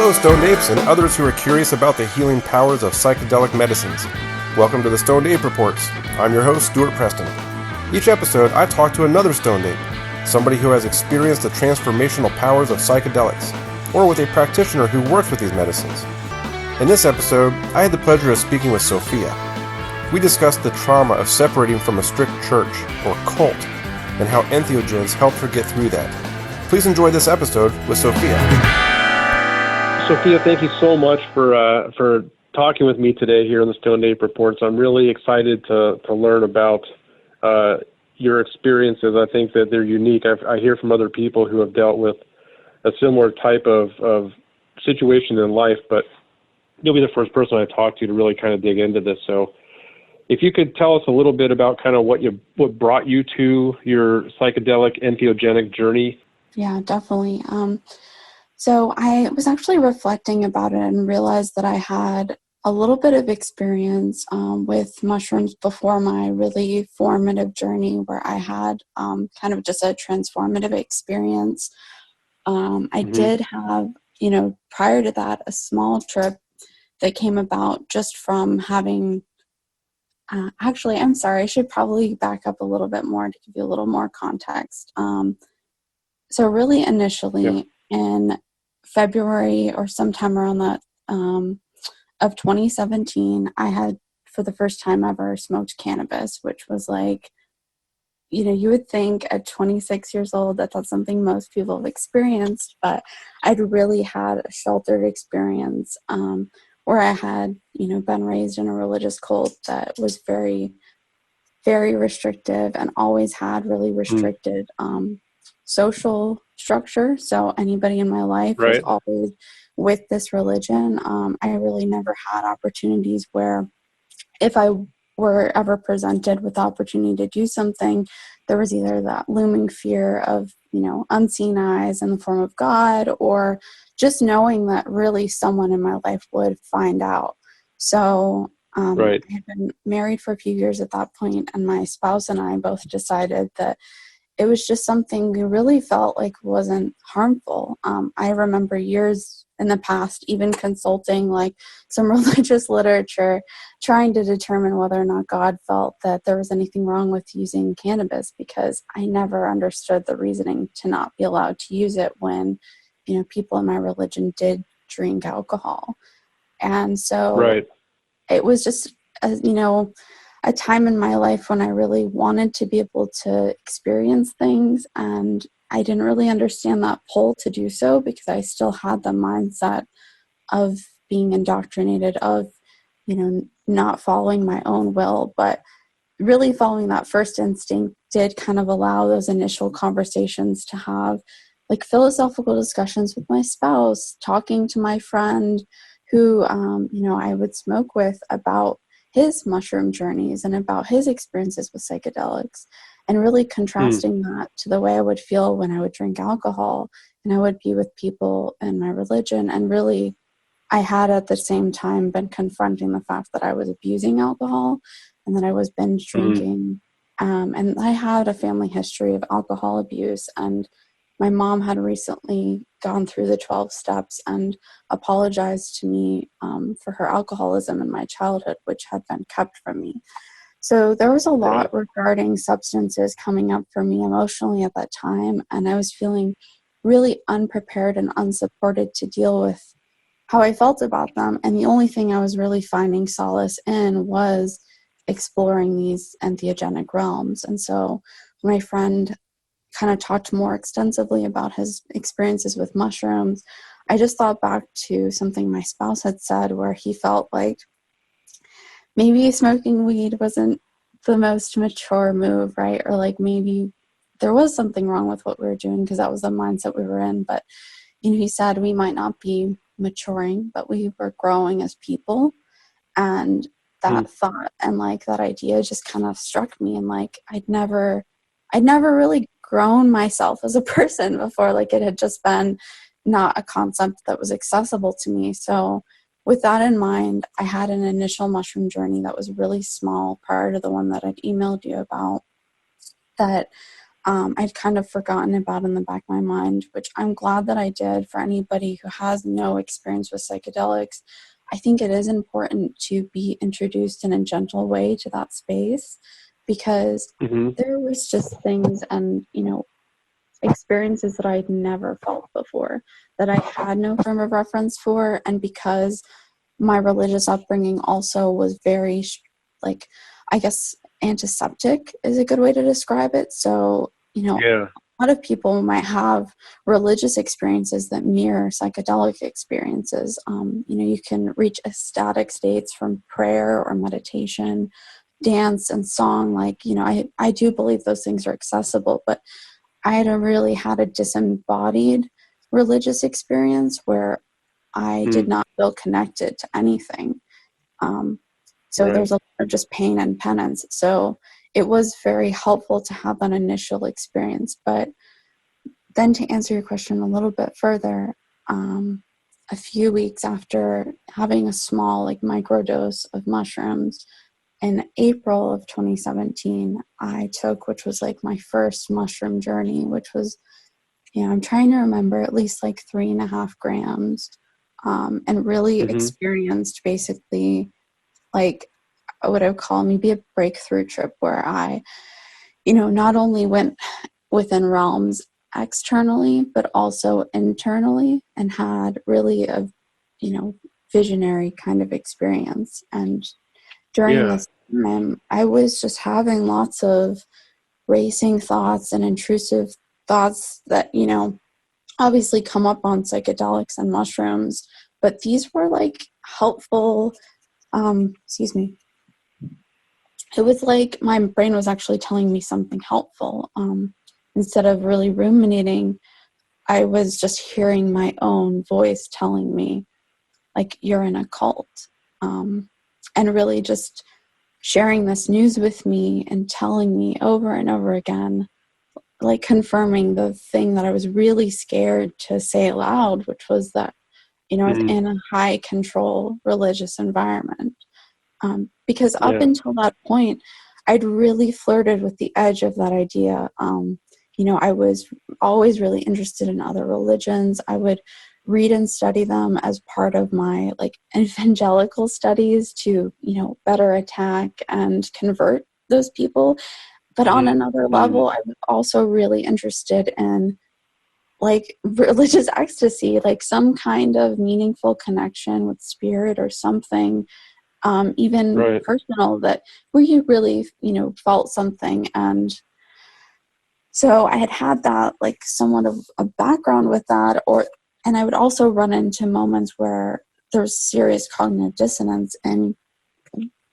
Hello, Stoned Apes and others who are curious about the healing powers of psychedelic medicines. Welcome to the Stoned Ape Reports. I'm your host, Stuart Preston. Each episode, I talk to another Stoned Ape, somebody who has experienced the transformational powers of psychedelics, or with a practitioner who works with these medicines. In this episode, I had the pleasure of speaking with Sophia. We discussed the trauma of separating from a strict church, or cult, and how entheogens helped her get through that. Please enjoy this episode with Sophia. Sophia, thank you so much for talking with me today here on the Stoned Ape Reports. I'm really excited to learn about your experiences. I think that they're unique. I hear from other people who have dealt with a similar type of situation in life, but you'll be the first person I talk to really kind of dig into this. So if you could tell us a little bit about kind of what brought you to your psychedelic entheogenic journey. Yeah, definitely. So I was actually reflecting about it and realized that I had a little bit of experience with mushrooms before my really formative journey, where I had kind of just a transformative experience. I did have, prior to that, a small trip that came about just from having, actually, I'm sorry, I should probably back up a little bit more to give you a little more context. So really initially in February or sometime around that of 2017, I had for the first time ever smoked cannabis, which was like, you would think at 26 years old that that's something most people have experienced, but I'd really had a sheltered experience where I had, been raised in a religious cult that was very, very restrictive and always had really restricted social structure. So anybody in my life was always with this religion. I really never had opportunities where if I were ever presented with the opportunity to do something, there was either that looming fear of, unseen eyes in the form of God, or just knowing that really someone in my life would find out. So I had been married for a few years at that point, and my spouse and I both decided that it was just something we really felt like wasn't harmful. I remember years in the past even consulting like some religious literature, trying to determine whether or not God felt that there was anything wrong with using cannabis, because I never understood the reasoning to not be allowed to use it when, people in my religion did drink alcohol. And so it was just, a time in my life when I really wanted to be able to experience things, and I didn't really understand that pull to do so, because I still had the mindset of being indoctrinated, of, not following my own will, but really following that first instinct did kind of allow those initial conversations to have like philosophical discussions with my spouse, talking to my friend who, I would smoke with, about his mushroom journeys and about his experiences with psychedelics, and really contrasting that to the way I would feel when I would drink alcohol and I would be with people in my religion. And really, I had at the same time been confronting the fact that I was abusing alcohol and that I was binge drinking. And I had a family history of alcohol abuse, and my mom had recently gone through the 12 steps and apologized to me for her alcoholism in my childhood, which had been kept from me. So there was a lot regarding substances coming up for me emotionally at that time, and I was feeling really unprepared and unsupported to deal with how I felt about them. And the only thing I was really finding solace in was exploring these entheogenic realms. And so my friend kind of talked more extensively about his experiences with mushrooms, I just thought back to something my spouse had said, where he felt like maybe smoking weed wasn't the most mature move, right? Or like maybe there was something wrong with what we were doing, because that was the mindset we were in. But, he said we might not be maturing, but we were growing as people. And that thought and like that idea just kind of struck me. And like, I'd never really grown myself as a person before. Like, it had just been not a concept that was accessible to me. So with that in mind, I had an initial mushroom journey that was really small prior to the one that I'd emailed you about, that I'd kind of forgotten about in the back of my mind, which I'm glad that I did. For anybody who has no experience with psychedelics, I think it is important to be introduced in a gentle way to that space, because there was just things and, experiences that I'd never felt before, that I had no frame of reference for. And because my religious upbringing also was very, I guess, antiseptic is a good way to describe it. So, a lot of people might have religious experiences that mirror psychedelic experiences. You can reach ecstatic states from prayer or meditation, dance and song. I do believe those things are accessible, but I had a disembodied religious experience where I did not feel connected to anything. There's a lot of just pain and penance. So it was very helpful to have that initial experience. But then to answer your question a little bit further, a few weeks after having a small microdose of mushrooms in April of 2017, I took, which was my first mushroom journey, which was, I'm trying to remember, at least 3.5 grams, and really experienced basically what I would call maybe a breakthrough trip, where I, not only went within realms externally, but also internally, and had really a, visionary kind of experience. And during this time, I was just having lots of racing thoughts and intrusive thoughts that, obviously come up on psychedelics and mushrooms, but these were helpful. It was like my brain was actually telling me something helpful. Instead of really ruminating, I was just hearing my own voice telling me, you're in a cult. And really just sharing this news with me and telling me over and over again, confirming the thing that I was really scared to say aloud, which was that, I was in a high control religious environment. Because up until that point, I'd really flirted with the edge of that idea. I was always really interested in other religions. I would read and study them as part of my evangelical studies to, better attack and convert those people. But on another level, I was also really interested in religious ecstasy, some kind of meaningful connection with spirit or something, even personal, that where you really, felt something. And so I had that somewhat of a background with that, and I would also run into moments where there's serious cognitive dissonance in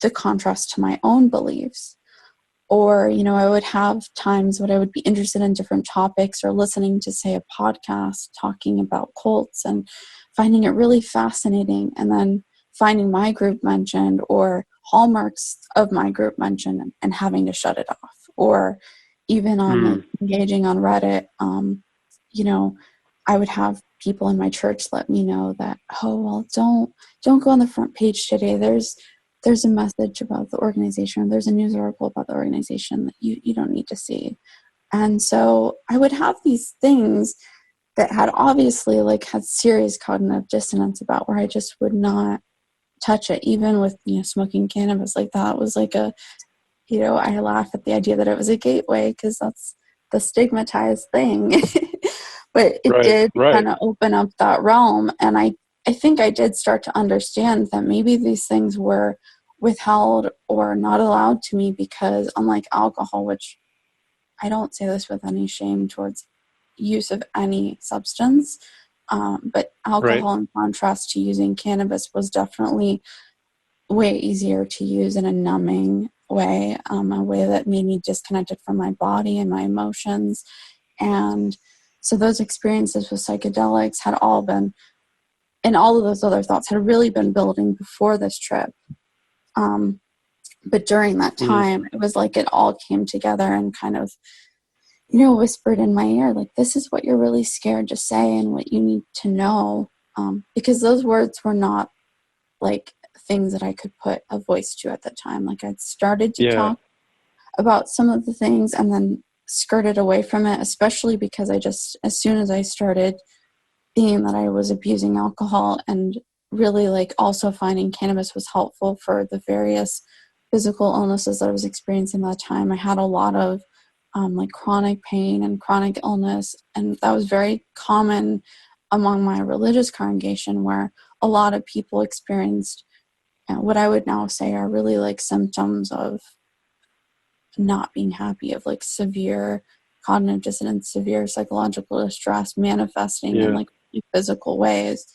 the contrast to my own beliefs. Or, I would have times when I would be interested in different topics, or listening to, say, a podcast talking about cults and finding it really fascinating, and then finding my group mentioned or hallmarks of my group mentioned and having to shut it off. Or even on engaging on Reddit, I would have people in my church let me know that, oh, well, don't go on the front page today. There's a message about the organization. There's a news article about the organization that you don't need to see. And so I would have these things that had obviously had serious cognitive dissonance about, where I just would not touch it, even with, smoking cannabis. That was I laugh at the idea that it was a gateway, because that's the stigmatized thing. But it did kind of open up that realm. And I think I did start to understand that maybe these things were withheld or not allowed to me, because unlike alcohol, which I don't say this with any shame towards use of any substance, but alcohol, in contrast to using cannabis, was definitely way easier to use in a numbing way, a way that made me disconnected from my body and my emotions. And so those experiences with psychedelics had all been, and all of those other thoughts had really been building before this trip. But during that time, it was it all came together and kind of, whispered in my ear, this is what you're really scared to say and what you need to know. Because those words were not things that I could put a voice to at the time. I'd started to talk about some of the things, and then skirted away from it, especially because as soon as I started seeing that I was abusing alcohol and really like also finding cannabis was helpful for the various physical illnesses that I was experiencing at that time. I had a lot of like chronic pain and chronic illness, and that was very common among my religious congregation, where a lot of people experienced what I would now say are really like symptoms of not being happy, of like severe cognitive dissonance, severe psychological distress manifesting in like physical ways.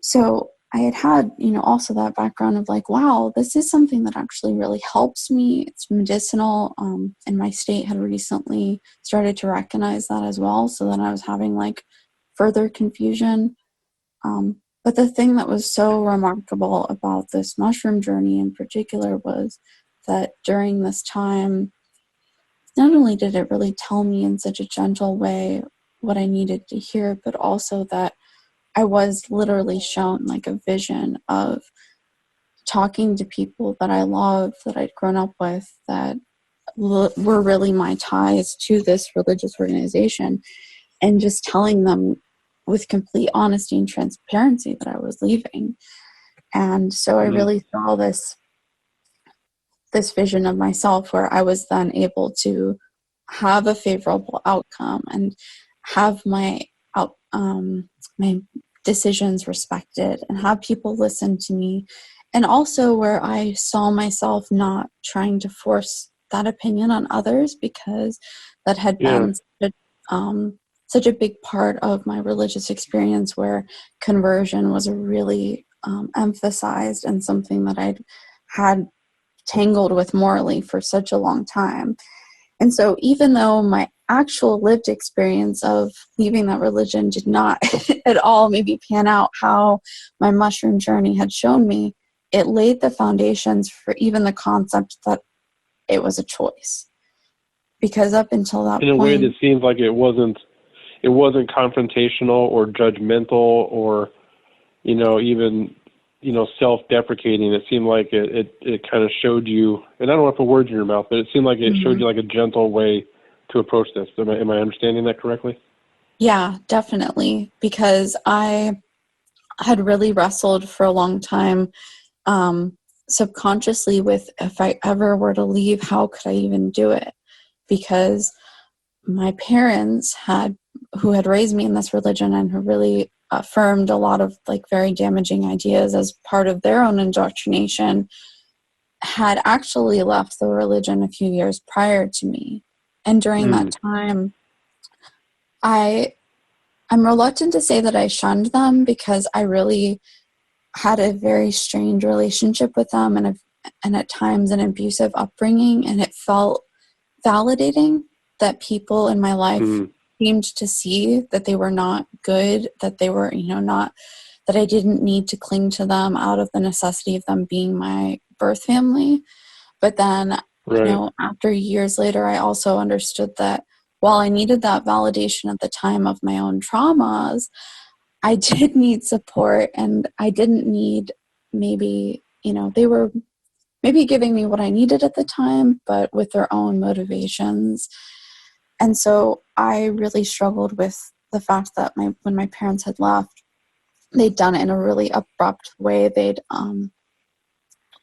So I had, also that background of like, wow, this is something that actually really helps me. It's medicinal. And my state had recently started to recognize that as well. So then I was having like further confusion. But the thing that was so remarkable about this mushroom journey in particular was that during this time, not only did it really tell me in such a gentle way what I needed to hear, but also that I was literally shown like a vision of talking to people that I loved, that I'd grown up with, that were really my ties to this religious organization, and just telling them with complete honesty and transparency that I was leaving. And so I really saw this vision of myself where I was then able to have a favorable outcome and have my decisions respected and have people listen to me. And also where I saw myself not trying to force that opinion on others, because that had been such a big part of my religious experience, where conversion was a really emphasized and something that I'd had tangled with morally for such a long time. And so even though my actual lived experience of leaving that religion did not at all maybe pan out how my mushroom journey had shown me, it laid the foundations for even the concept that it was a choice. Because up until that point, in a way that seems like it wasn't confrontational or judgmental or, even, self-deprecating. It seemed like it kind of showed you, and I don't want to put words in your mouth, but it seemed like it showed you like a gentle way to approach this. Am I understanding that correctly? Yeah, definitely. Because I had really wrestled for a long time subconsciously with, if I ever were to leave, how could I even do it? Because my parents who had raised me in this religion and who really affirmed a lot of like very damaging ideas as part of their own indoctrination, had actually left the religion a few years prior to me. And during that time, I'm reluctant to say that I shunned them, because I really had a very strained relationship with them and at times an abusive upbringing, and it felt validating that people in my life seemed to see that they were not good, that they were, not, that I didn't need to cling to them out of the necessity of them being my birth family. But then, after years later, I also understood that while I needed that validation at the time of my own traumas, I did need support, and I didn't need maybe, they were maybe giving me what I needed at the time, but with their own motivations. And so I really struggled with the fact that when my parents had left, they'd done it in a really abrupt way. They'd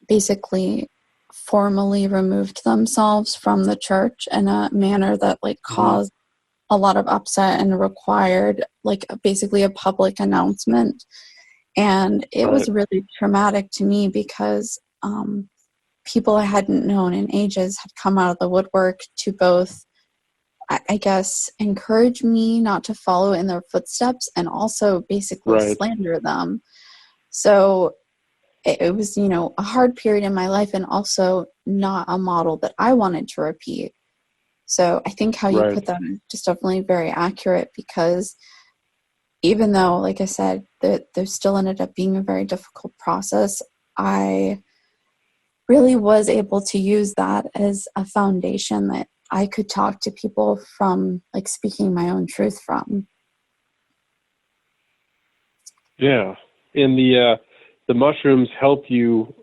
basically formally removed themselves from the church in a manner that like caused a lot of upset and required like basically a public announcement. And it was really traumatic to me, because people I hadn't known in ages had come out of the woodwork to both, I guess, encourage me not to follow in their footsteps and also basically slander them. So it was, a hard period in my life, and also not a model that I wanted to repeat. So I think how you put that is just definitely very accurate, because even though, like I said, that there still ended up being a very difficult process, I really was able to use that as a foundation that I could talk to people from, like, speaking my own truth from. Yeah. And the mushrooms help you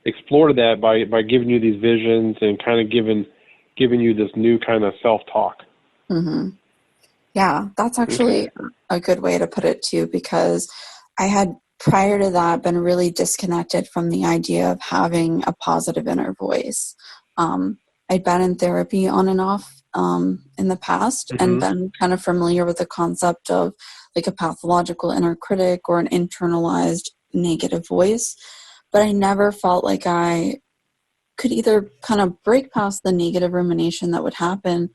explore that by giving you these visions and kind of giving giving you this new kind of self-talk. Mm-hmm. Yeah, that's actually a good way to put it too, because I had prior to that been really disconnected from the idea of having a positive inner voice. I'd been in therapy on and off in the past and been kind of familiar with the concept of like a pathological inner critic or an internalized negative voice, but I never felt like I could either kind of break past the negative rumination that would happen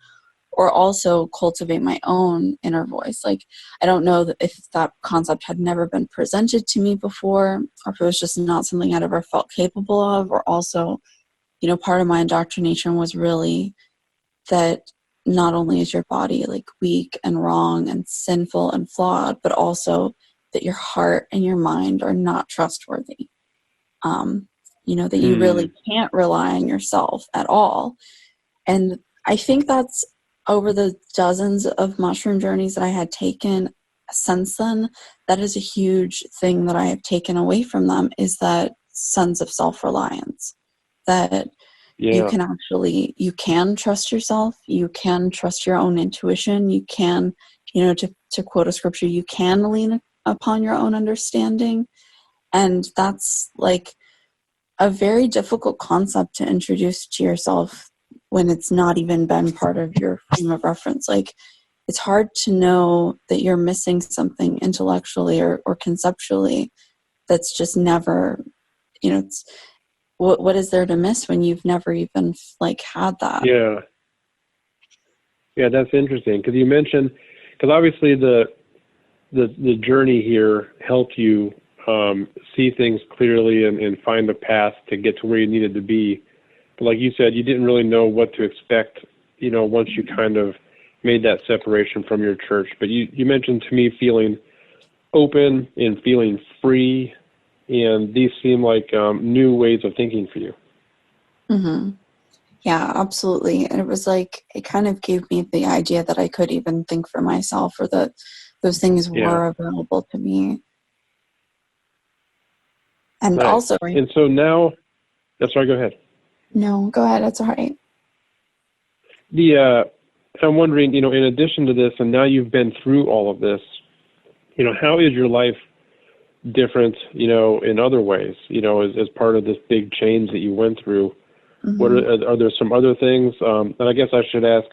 or also cultivate my own inner voice. Like, I don't know if that concept had never been presented to me before, or if it was just not something I'd ever felt capable of, or also, you know, part of my indoctrination was really that not only is your body like weak and wrong and sinful and flawed, but also that your heart and your mind are not trustworthy. You know, that you really can't rely on yourself at all. And I think that's over the dozens of mushroom journeys that I had taken since then, that is a huge thing that I have taken away from them, is that sense of self-reliance, that you can trust yourself, you can trust your own intuition, you can, you know, to quote a scripture, you can lean upon your own understanding. And that's like a very difficult concept to introduce to yourself when it's not even been part of your frame of reference. Like, it's hard to know that you're missing something intellectually or conceptually that's just never, you know, it's, what is there to miss when you've never even like had that? Yeah, that's interesting, because you mentioned, because obviously the journey here helped you see things clearly and find a path to get to where you needed to be. But like you said, you didn't really know what to expect, you know, once you kind of made that separation from your church. But you mentioned to me feeling open and feeling free, and these seem like new ways of thinking for you. Mm-hmm. Yeah, absolutely. And it was like, it kind of gave me the idea that I could even think for myself, or that those things were available to me. And also, and so now, sorry, go ahead. No, go ahead. It's all right. I'm wondering, you know, in addition to this, and now you've been through all of this, you know, how is your life different, you know, in other ways, you know, as part of this big change that you went through? What are there some other things? And I guess I should ask,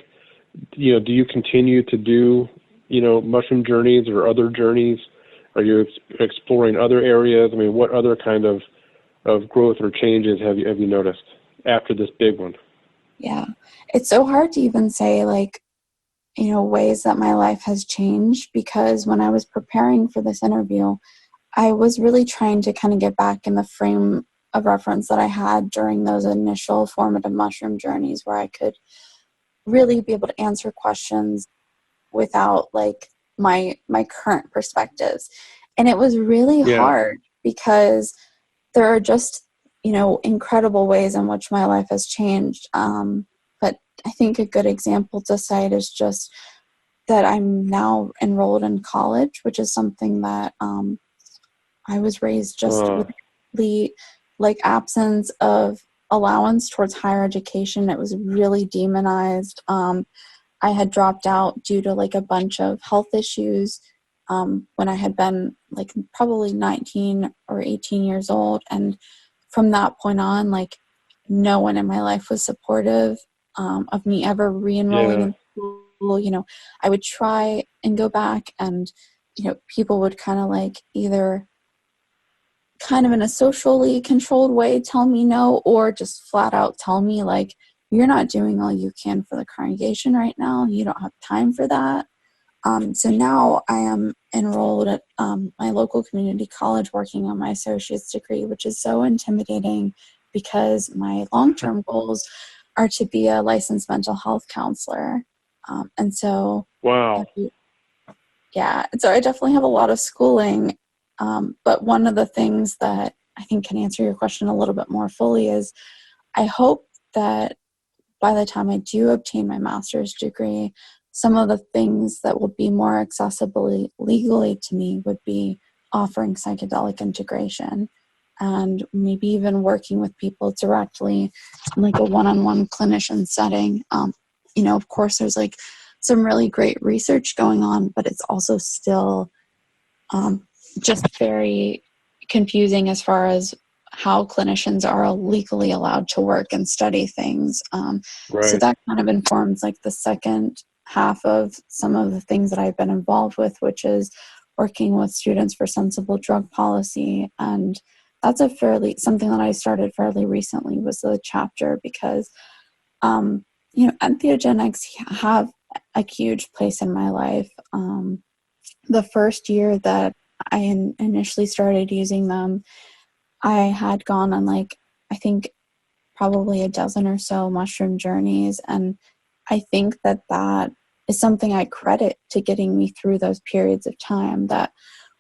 you know, do you continue to do, you know, mushroom journeys or other journeys? Are you exploring other areas? I mean, what other kind of growth or changes have you noticed after this big one? Yeah, it's so hard to even say, like, you know, ways that my life has changed, because when I was preparing for this interview, I was really trying to kind of get back in the frame of reference that I had during those initial formative mushroom journeys, where I could really be able to answer questions without like my current perspectives. And it was really hard, because there are just, you know, incredible ways in which my life has changed. But I think a good example to cite is just that I'm now enrolled in college, which is something that I was raised just with the like absence of allowance towards higher education. It was really demonized. I had dropped out due to like a bunch of health issues when I had been like probably 19 or 18 years old. And from that point on, like, no one in my life was supportive of me ever re-enrolling in school. You know, I would try and go back, and, you know, people would kind of like either kind of in a socially controlled way tell me no, or just flat out tell me like, you're not doing all you can for the congregation right now. You don't have time for that. So now I am enrolled at my local community college working on my associate's degree, which is so intimidating, because my long-term goals are to be a licensed mental health counselor. And so, yeah, so I definitely have a lot of schooling. But one of the things that I think can answer your question a little bit more fully is, I hope that by the time I do obtain my master's degree, some of the things that will be more accessible legally to me would be offering psychedelic integration. and maybe even working with people directly in like a one-on-one clinician setting. Of course, there's like some really great research going on, but it's also still just very confusing as far as how clinicians are legally allowed to work and study things. So that kind of informs like the second half of some of the things that I've been involved with, which is working with Students for Sensible Drug Policy. And that's something that I started fairly recently, was the chapter, because entheogenics have a huge place in my life. The first year that I initially started using them, I had gone on I think probably a dozen or so mushroom journeys. And I think that is something I credit to getting me through those periods of time that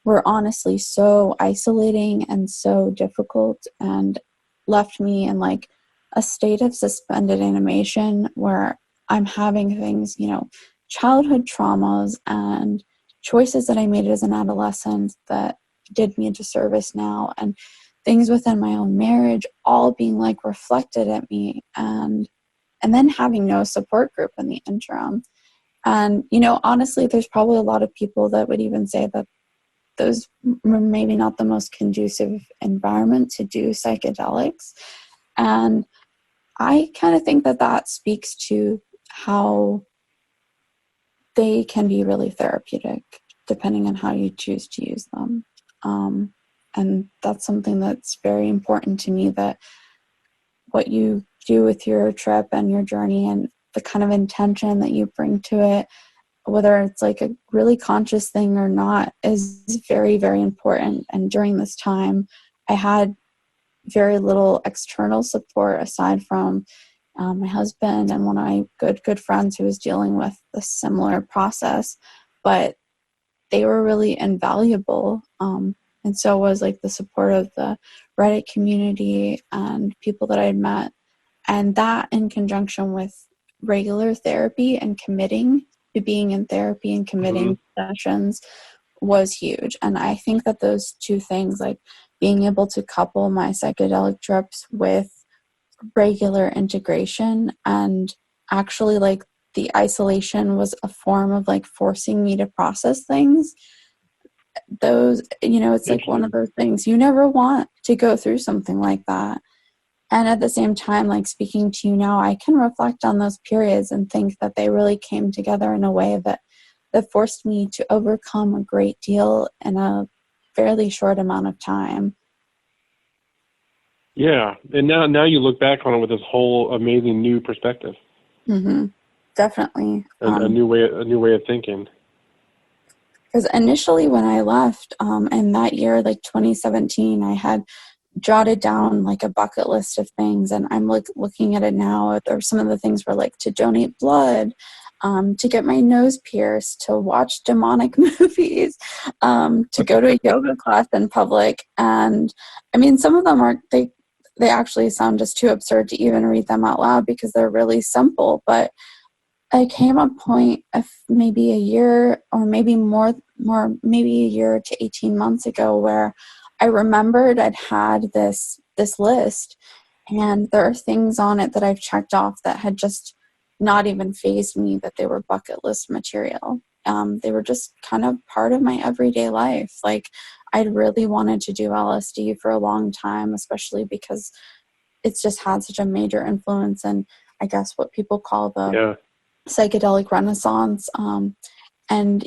were honestly so isolating and so difficult, and left me in like a state of suspended animation where I'm having things, childhood traumas and choices that I made as an adolescent that did me a disservice now, and things within my own marriage all being like reflected at me, and then having no support group in the interim. And, honestly, there's probably a lot of people that would even say that those were maybe not the most conducive environment to do psychedelics. And I kind of think that speaks to how they can be really therapeutic depending on how you choose to use them. And that's something that's very important to me, that what you do with your trip and your journey and the kind of intention that you bring to it, whether it's like a really conscious thing or not, is very, very important. And during this time, I had very little external support aside from my husband and one of my good friends who was dealing with a similar process, but they were really invaluable. And so was like the support of the Reddit community and people that I'd met. And that, in conjunction with regular therapy and committing to being in therapy and committing sessions, was huge. And I think that those two things, like being able to couple my psychedelic trips with regular integration, and actually like the isolation was a form of like forcing me to process things. Those, it's like one of those things you never want to go through something like that. And at the same time, like speaking to you now, I can reflect on those periods and think that they really came together in a way that forced me to overcome a great deal in a fairly short amount of time. Yeah, and now you look back on it with this whole amazing new perspective. Mm-hmm. Definitely. A new way of thinking. Because initially when I left, and that year, like 2017, I had jotted down like a bucket list of things, and I'm like looking at it now. There some of the things were like to donate blood, to get my nose pierced, to watch demonic movies, to go to a yoga class in public. And I mean, some of them they actually sound just too absurd to even read them out loud because they're really simple. But I came a point of maybe a year or maybe more, maybe a year to 18 months ago, where I remembered I'd had this list, and there are things on it that I've checked off that had just not even fazed me, that they were bucket list material. They were just kind of part of my everyday life. Like, I'd really wanted to do LSD for a long time, especially because it's just had such a major influence in, I guess, what people call the psychedelic renaissance. And,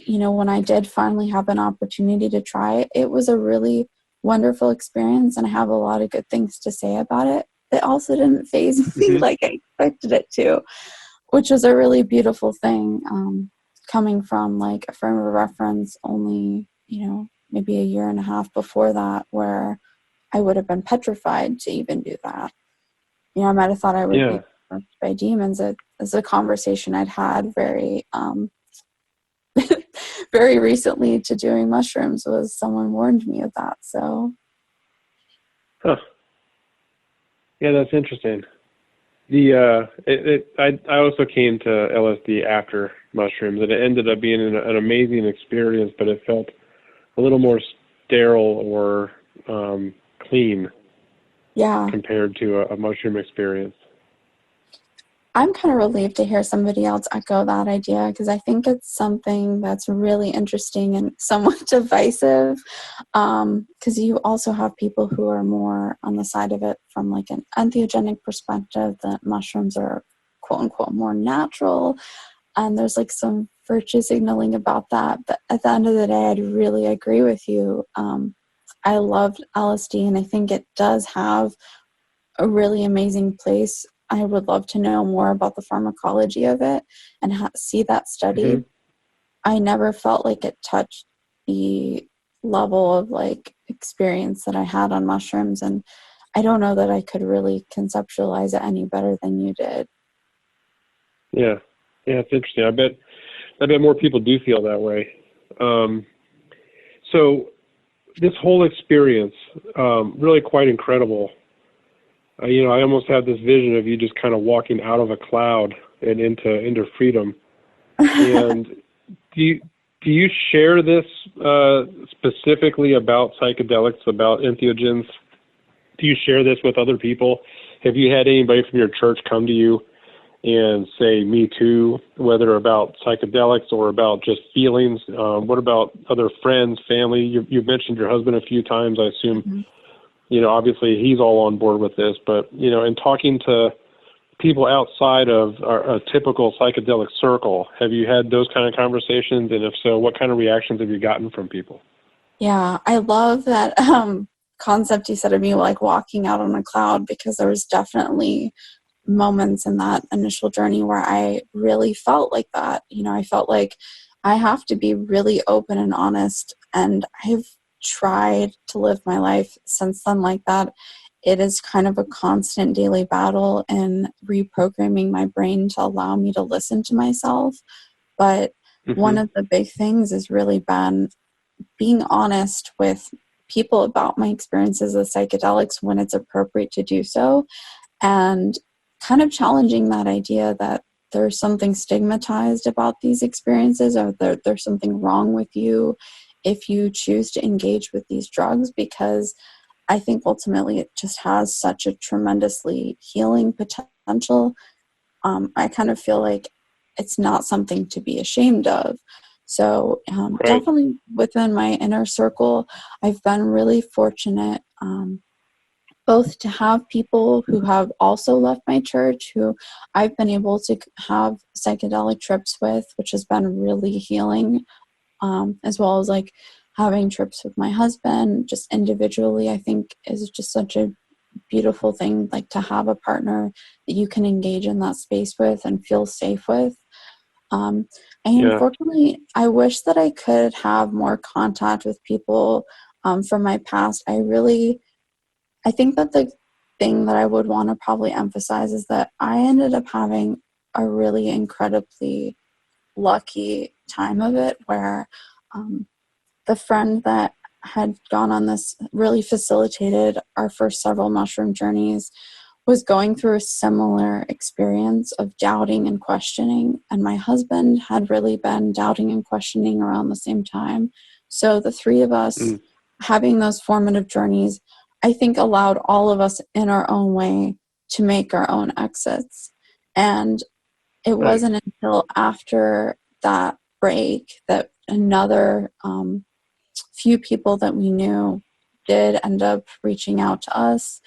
when I did finally have an opportunity to try it, it was a really wonderful experience, and I have a lot of good things to say about it. It also didn't faze me like I expected it to, which was a really beautiful thing, coming from like a frame of reference only, maybe a year and a half before that, where I would have been petrified to even do that. I might have thought I would be touched by demons. It's a conversation I'd had very very recently to doing mushrooms, was someone warned me of that. So yeah, that's interesting. I also came to LSD after mushrooms, and it ended up being an amazing experience, but it felt a little more sterile or clean Yeah. compared to a mushroom experience. I'm kind of relieved to hear somebody else echo that idea, because I think it's something that's really interesting and somewhat divisive, because you also have people who are more on the side of it from like an entheogenic perspective, that mushrooms are quote unquote more natural, and there's like some virtue signaling about that. But at the end of the day, I'd really agree with you. I loved LSD, and I think it does have a really amazing place. I would love to know more about the pharmacology of it and see that studied. I never felt like it touched the level of like experience that I had on mushrooms, and I don't know that I could really conceptualize it any better than you did. Yeah, it's interesting. I bet more people do feel that way. So this whole experience, really quite incredible. I almost had this vision of you just kind of walking out of a cloud and into freedom. And do you share this specifically about psychedelics, about entheogens? Do you share this with other people? Have you had anybody from your church come to you and say, me too, whether about psychedelics or about just feelings? What about other friends, family? You've mentioned your husband a few times. I assume, obviously he's all on board with this, but, in talking to people outside of a typical psychedelic circle, have you had those kind of conversations? And if so, what kind of reactions have you gotten from people? Yeah, I love that concept you said of me like walking out on a cloud, because there was definitely moments in that initial journey where I really felt like that. I felt like I have to be really open and honest, and I've tried to live my life since then like that. It is kind of a constant daily battle in reprogramming my brain to allow me to listen to myself. But one of the big things has really been being honest with people about my experiences with psychedelics when it's appropriate to do so, and kind of challenging that idea that there's something stigmatized about these experiences, or there's something wrong with you if you choose to engage with these drugs, because I think ultimately it just has such a tremendously healing potential. I kind of feel like it's not something to be ashamed of. So Right. Definitely within my inner circle, I've been really fortunate both to have people who have also left my church who I've been able to have psychedelic trips with, which has been really healing, as well as like having trips with my husband just individually. I think is just such a beautiful thing, like to have a partner that you can engage in that space with and feel safe with. And unfortunately, I wish that I could have more contact with people from my past. I think that the thing that I would want to probably emphasize is that I ended up having a really incredibly lucky time of it, where the friend that had gone on this really facilitated our first several mushroom journeys was going through a similar experience of doubting and questioning, and my husband had really been doubting and questioning around the same time. So the three of us having those formative journeys, I think, allowed all of us in our own way to make our own exits. And it wasn't until after that break that another few people that we knew did end up reaching out to us.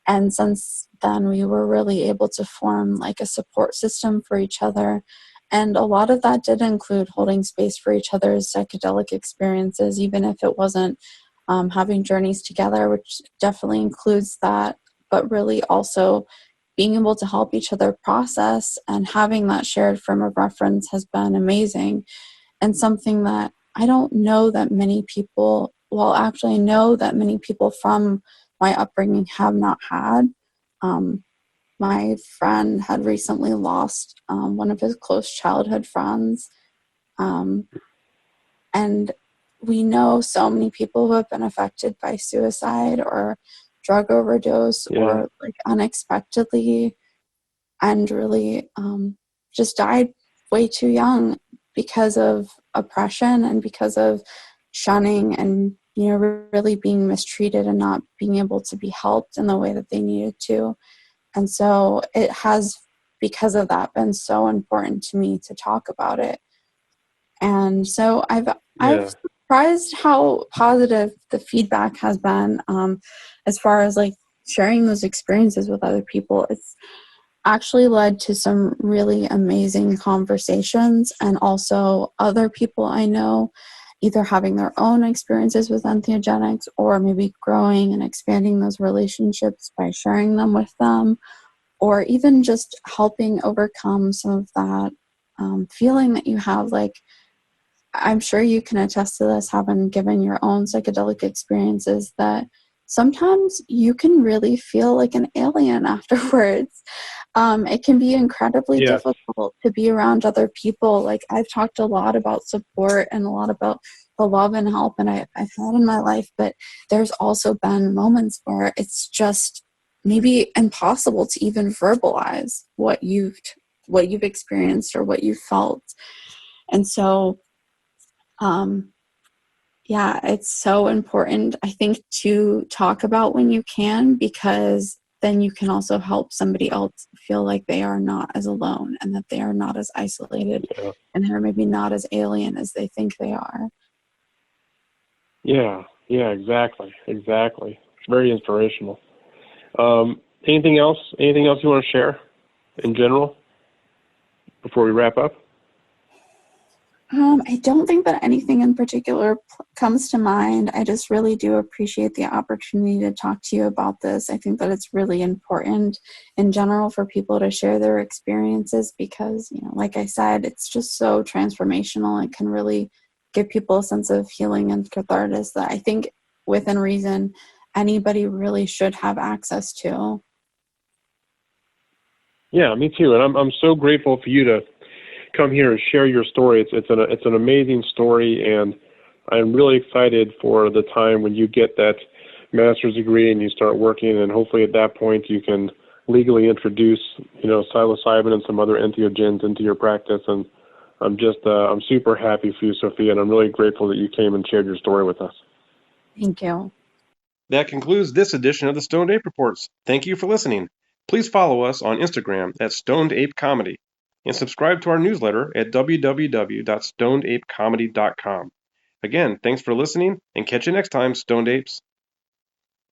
And since then, we were really able to form like a support system for each other. And a lot of that did include holding space for each other's psychedelic experiences, even if it wasn't having journeys together, which definitely includes that, but really also being able to help each other process and having that shared frame of reference has been amazing, and something that I don't know that many people, well, actually I know that many people from my upbringing have not had. My friend had recently lost one of his close childhood friends. And we know so many people who have been affected by suicide or drug overdose or like unexpectedly, and really just died way too young because of oppression and because of shunning and really being mistreated and not being able to be helped in the way that they needed to. And so it has, because of that, been so important to me to talk about it. And so I've surprised how positive the feedback has been, as far as like sharing those experiences with other people. It's actually led to some really amazing conversations, and also other people I know either having their own experiences with entheogenics or maybe growing and expanding those relationships by sharing them with them, or even just helping overcome some of that feeling that you have. Like, I'm sure you can attest to this, having given your own psychedelic experiences, that sometimes you can really feel like an alien afterwards. It can be incredibly difficult to be around other people. Like, I've talked a lot about support and a lot about the love and help and I've had in my life, but there's also been moments where it's just maybe impossible to even verbalize what you've experienced or what you've felt. And so yeah, it's so important, I think, to talk about when you can, because then you can also help somebody else feel like they are not as alone and that they are not as isolated and they're maybe not as alien as they think they are. Yeah, exactly. It's very inspirational. Anything else you want to share in general before we wrap up? I don't think that anything in particular comes to mind. I just really do appreciate the opportunity to talk to you about this. I think that it's really important in general for people to share their experiences because, like I said, it's just so transformational. It can really give people a sense of healing and catharsis that I think, within reason, anybody really should have access to. Yeah, me too. And I'm so grateful for you to come here and share your story. It's an amazing story, and I'm really excited for the time when you get that master's degree and you start working, and hopefully at that point you can legally introduce, psilocybin and some other entheogens into your practice. And I'm super happy for you, Sophia, and I'm really grateful that you came and shared your story with us. Thank you. That concludes this edition of the Stoned Ape Reports. Thank you for listening. Please follow us on Instagram at Stoned Ape Comedy and subscribe to our newsletter at www.stonedapecomedy.com. Again, thanks for listening, and catch you next time, Stoned Apes.